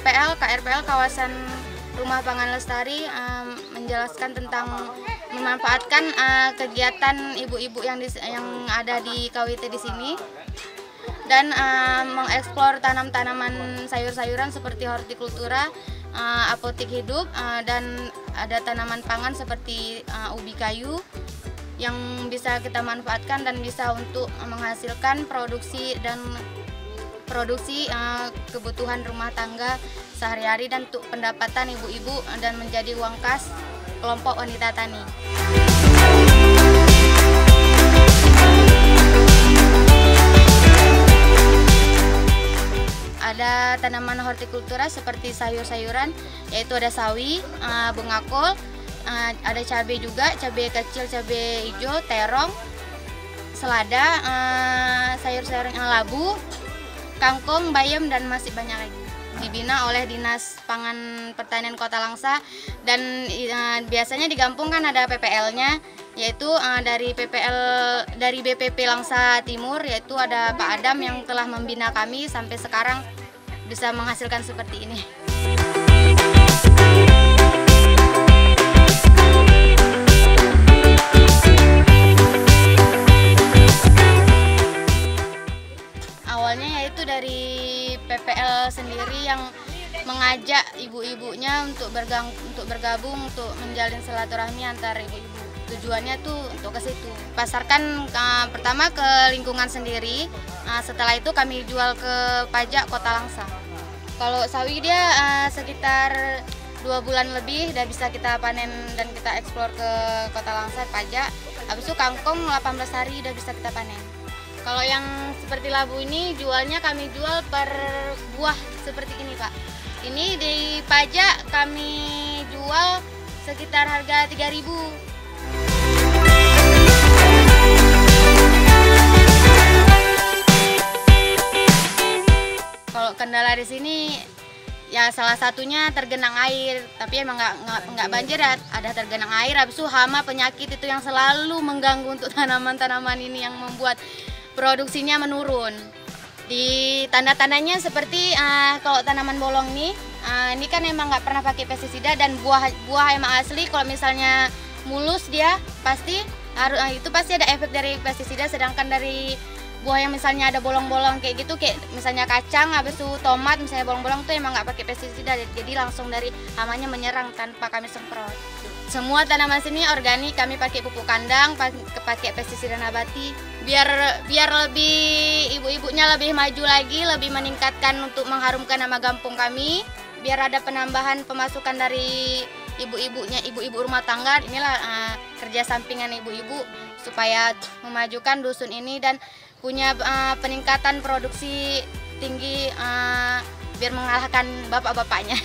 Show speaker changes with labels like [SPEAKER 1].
[SPEAKER 1] KRPL kawasan Rumah Pangan Lestari menjelaskan tentang memanfaatkan kegiatan ibu-ibu yang ada di KWT di sini dan mengeksplor tanam-tanaman sayur-sayuran seperti hortikultura, apotik hidup, dan ada tanaman pangan seperti ubi kayu yang bisa kita manfaatkan dan bisa untuk menghasilkan produksi kebutuhan rumah tangga sehari-hari dan untuk pendapatan ibu-ibu dan menjadi uang kas kelompok wanita tani. Ada tanaman hortikultura seperti sayur-sayuran, yaitu ada sawi, bunga kol, ada cabai juga, cabai kecil, cabai hijau, terong, selada, sayur-sayuran labu, kangkung, bayam, dan masih banyak lagi. Dibina oleh Dinas Pangan Pertanian Kota Langsa dan biasanya di kampung kan ada PPL-nya, yaitu dari BPP Langsa Timur, yaitu ada Pak Adam yang telah membina kami sampai sekarang bisa menghasilkan seperti ini. Awalnya yaitu dari PPL sendiri yang mengajak ibu-ibunya untuk bergabung untuk menjalin silaturahmi antar ibu-ibu. Tujuannya tuh untuk ke situ. Pasarkan pertama ke lingkungan sendiri, setelah itu kami jual ke pajak Kota Langsa. Kalau sawi dia sekitar 2 bulan lebih udah bisa kita panen dan kita eksplor ke Kota Langsa pajak. Habis itu kangkung 18 hari udah bisa kita panen. Kalau yang seperti labu ini jualnya kami jual per buah seperti ini, Pak. Ini di pajak kami jual sekitar harga 3.000. Kalau kendala di sini ya salah satunya tergenang air, tapi emang nggak banjir ya, ada tergenang air. Habis itu hama, penyakit itu yang selalu mengganggu untuk tanaman-tanaman ini yang membuat produksinya menurun. Di tanda-tandanya seperti kalau tanaman bolong nih, ini kan emang nggak pernah pakai pestisida dan buah emang asli. Kalau misalnya mulus dia pasti itu pasti ada efek dari pestisida. Sedangkan dari buah yang misalnya ada bolong-bolong kayak gitu, kayak misalnya kacang, habis itu tomat misalnya bolong-bolong tuh emang nggak pakai pestisida, jadi langsung dari hamanya menyerang tanpa kami semprot. Semua tanaman sini organik, kami pakai pupuk kandang, pakai pestisida nabati, biar lebih ibu-ibunya lebih maju lagi, lebih meningkatkan untuk mengharumkan nama kampung kami, biar ada penambahan pemasukan dari ibu-ibu rumah tangga. Inilah kerja sampingan ibu-ibu supaya memajukan dusun ini dan punya peningkatan produksi tinggi biar mengalahkan bapak-bapaknya.